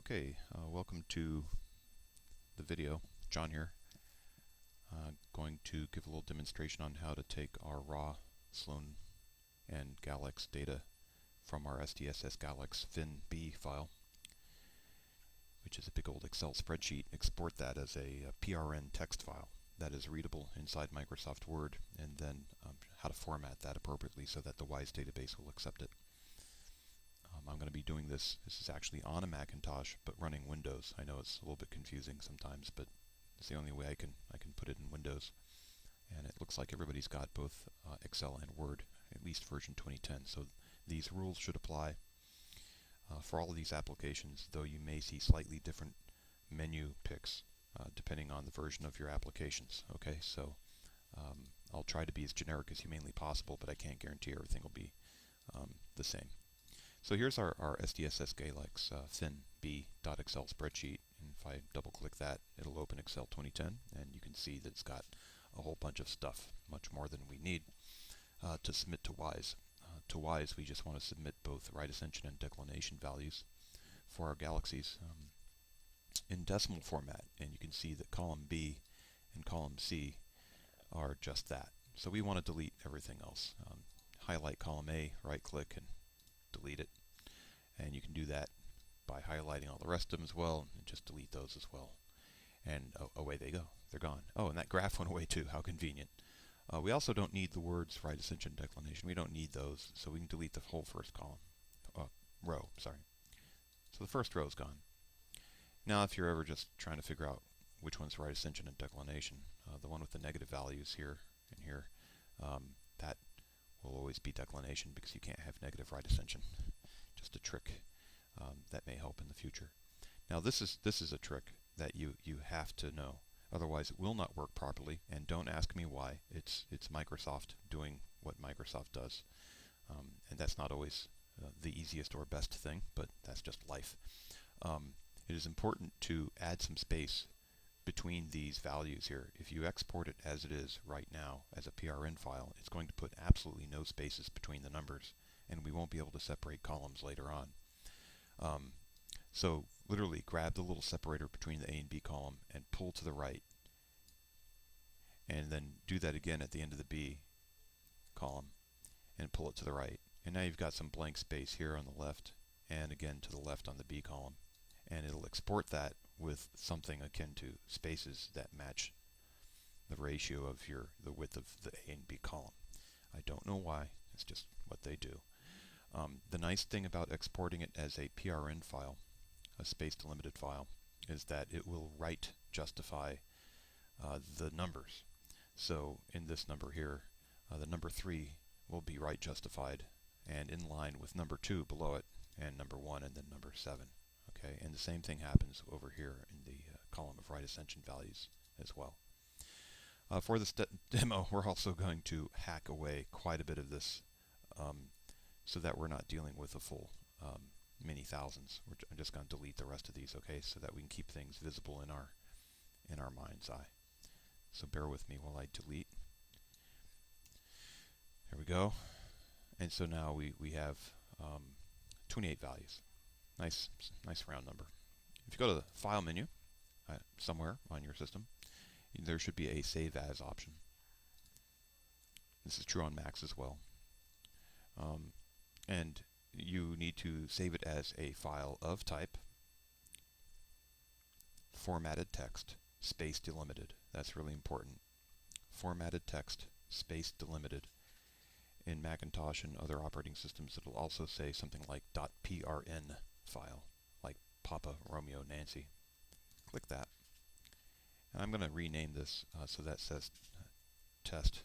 Okay, welcome to the video. John here. Going to give a little demonstration on how to take our raw Sloan and Galax data from our SDSS Galax FIN-B file, which is a big old Excel spreadsheet, export that as a PRN text file that is readable inside Microsoft Word, and then how to format that appropriately so that the WISE database will accept it. I'm going to be doing this. This is actually on a Macintosh, but running Windows. I know it's a little bit confusing sometimes, but it's the only way I can put it in Windows. And it looks like everybody's got both Excel and Word, at least version 2010. So these rules should apply for all of these applications, though you may see slightly different menu picks depending on the version of your applications. Okay, so I'll try to be as generic as humanly possible, but I can't guarantee everything will be the same. So here's our SDSS Galax FIN-B.Excel spreadsheet, and if I double click that, it'll open Excel 2010, and you can see that it's got a whole bunch of stuff, much more than we need to submit to WISE. To WISE, we just want to submit both right ascension and declination values for our galaxies in decimal format, and you can see that column B and column C are just that. So we want to delete everything else. Highlight column A, right click, and delete it, and you can do that by highlighting all the rest of them as well, and just delete those as well, and away they go. They're gone. Oh, and that graph went away too. How convenient. We also don't need the words right ascension declination. We don't need those, so we can delete the whole first column, row, sorry. So the first row is gone. Now if you're ever just trying to figure out which one's right ascension and declination, the one with the negative values here and here, that will always be declination because you can't have negative right ascension. Just a trick that may help in the future. Now this is a trick that you have to know, otherwise it will not work properly, and don't ask me why. It's Microsoft doing what Microsoft does, and that's not always the easiest or best thing, but that's just life. It is important to add some space between these values here. If you export it as it is right now as a PRN file, it's going to put absolutely no spaces between the numbers, and we won't be able to separate columns later on. So literally grab the little separator between the A and B column and pull to the right, and then do that again at the end of the B column and pull it to the right. And now you've got some blank space here on the left and again to the left on the B column, and it'll export that with something akin to spaces that match the ratio of the width of the A and B column. I don't know why, it's just what they do. The nice thing about exporting it as a PRN file, a space delimited file, is that it will right justify the numbers. So in this number here, the number 3 will be right justified and in line with number 2 below it, and number 1, and then number 7. Okay, and the same thing happens over here in the column of right ascension values as well. For this demo, we're also going to hack away quite a bit of this so that we're not dealing with a full many thousands. I'm just going to delete the rest of these, okay, so that we can keep things visible in our mind's eye. So bear with me while I delete. There we go. And so now we have 28 values. Nice round number. If you go to the File menu somewhere on your system, there should be a Save As option. This is true on Macs as well. And you need to save it as a file of type formatted text, space delimited. That's really important. Formatted text, space delimited. In Macintosh and other operating systems, it'll also say something like .prn file, like Papa Romeo Nancy. Click that. And I'm going to rename this so that says test.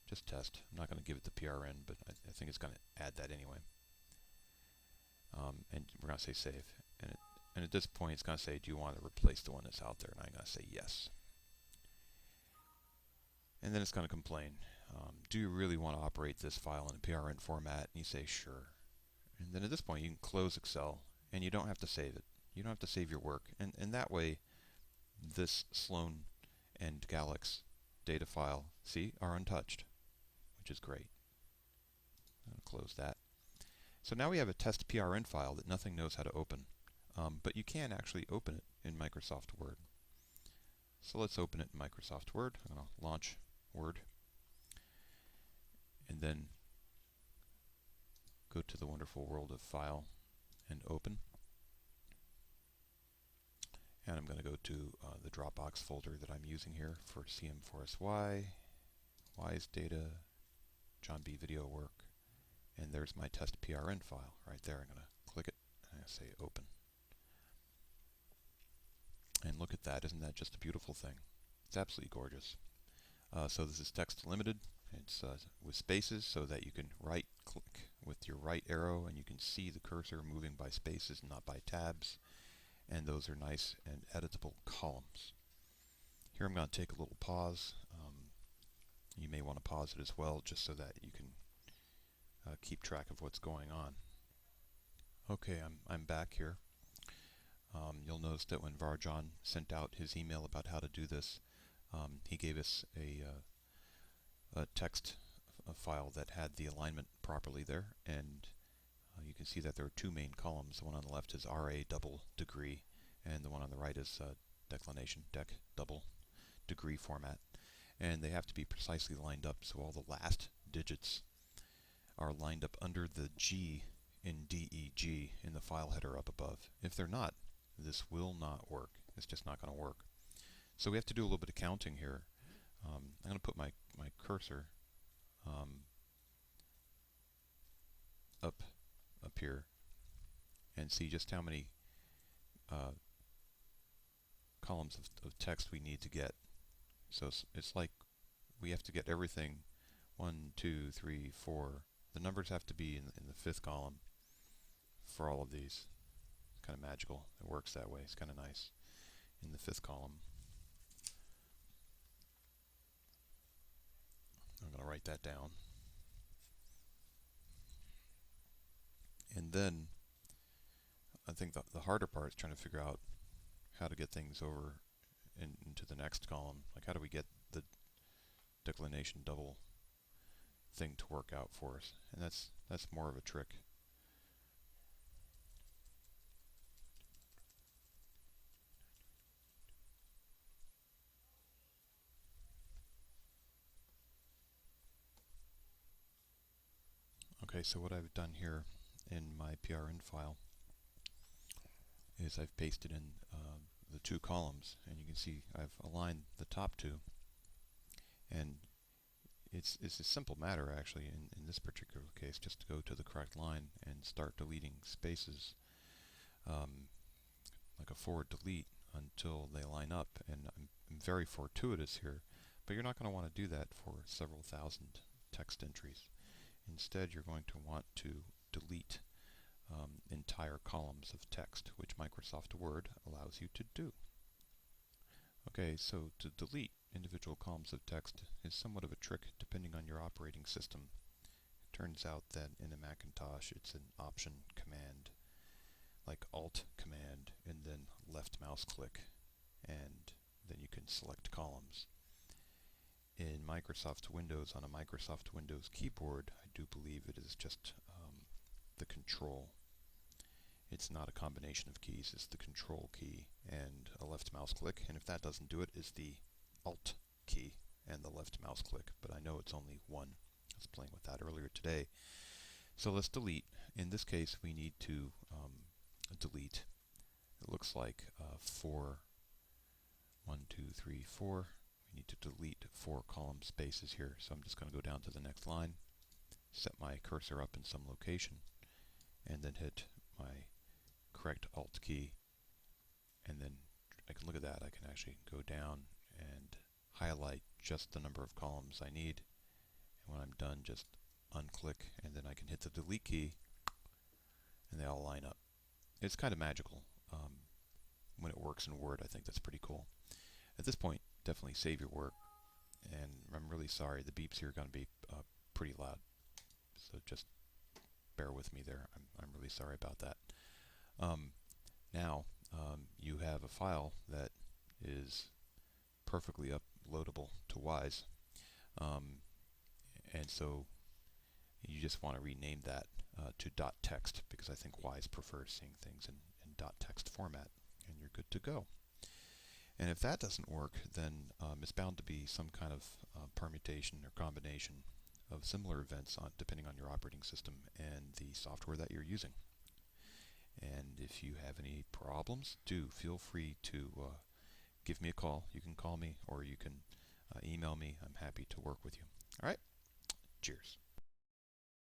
Just test. I'm not going to give it the PRN, but I think it's going to add that anyway. And we're going to say save. And at this point, it's going to say, do you want to replace the one that's out there? And I'm going to say yes. And then it's going to complain. Do you really want to operate this file in a PRN format? And you say sure. And then at this point you can close Excel, and you don't have to save it. You don't have to save your work. And that way this Sloan and Galax data file, see, are untouched, which is great. I'll close that. So now we have a test PRN file that nothing knows how to open. but you can actually open it in Microsoft Word. So let's open it in Microsoft Word. I'm going to launch Word, and then go to the wonderful world of File and Open. And I'm going to go to the Dropbox folder that I'm using here for CM4Sy, Y's data, John B video work, and there's my test PRN file right there. I'm going to click it and I say Open. And look at that, isn't that just a beautiful thing? It's absolutely gorgeous. So this is text limited. It's with spaces so that you can right click with your right arrow and you can see the cursor moving by spaces, not by tabs. And those are nice and editable columns. Here I'm going to take a little pause. You may want to pause it as well just so that you can keep track of what's going on. Okay, I'm back here. You'll notice that when Varjan sent out his email about how to do this, he gave us a text file that had the alignment properly there, and you can see that there are two main columns. The one on the left is RA double degree, and the one on the right is declination, dec double degree format. And they have to be precisely lined up, so all the last digits are lined up under the G in DEG in the file header up above. If they're not, this will not work. It's just not going to work. So we have to do a little bit of counting here. I'm going to put my cursor up here and see just how many columns of text we need to get. So it's like we have to get everything 1, 2, 3, 4. The numbers have to be in the fifth column for all of these. It's kind of magical. It works that way. It's kind of nice. In the fifth column. I'm going to write that down. And then I think the harder part is trying to figure out how to get things over into the next column. Like, how do we get the declination double thing to work out for us? And that's more of a trick. Okay, so what I've done here in my PRN file is I've pasted in the two columns, and you can see I've aligned the top two, and it's a simple matter actually in this particular case, just to go to the correct line and start deleting spaces like a forward delete until they line up. And I'm very fortuitous here, but you're not going to want to do that for several thousand text entries. Instead, you're going to want to delete entire columns of text, which Microsoft Word allows you to do. Okay, so to delete individual columns of text is somewhat of a trick depending on your operating system. It turns out that in a Macintosh it's an option command, like Alt command and then left mouse click, and then you can select columns. In Microsoft Windows, on a Microsoft Windows keyboard, I do believe it is just the Control. It's not a combination of keys, it's the Control key and a left mouse click, and if that doesn't do it, it's the Alt key and the left mouse click, but I know it's only one. I was playing with that earlier today. So let's delete. In this case, we need to delete, it looks like 4, 1, 2, 3, 4. We need to delete 4 column spaces here, so I'm just going to go down to the next line, set my cursor up in some location, and then hit my correct Alt key, and then I can look at that. I can actually go down and highlight just the number of columns I need, and when I'm done, just unclick, and then I can hit the delete key, and they all line up. It's kind of magical. When it works in Word, I think that's pretty cool. At this point, definitely save your work, and I'm really sorry, the beeps here are going to be pretty loud, so just bear with me there. I'm really sorry about that. Now you have a file that is perfectly uploadable to Wise, and so you just want to rename that to .text, because I think Wise prefers seeing things in .text to go. And if that doesn't work, then it's bound to be some kind of permutation or combination of similar events depending on your operating system and the software that you're using. And if you have any problems, do feel free to give me a call. You can call me or you can email me. I'm happy to work with you. All right. Cheers.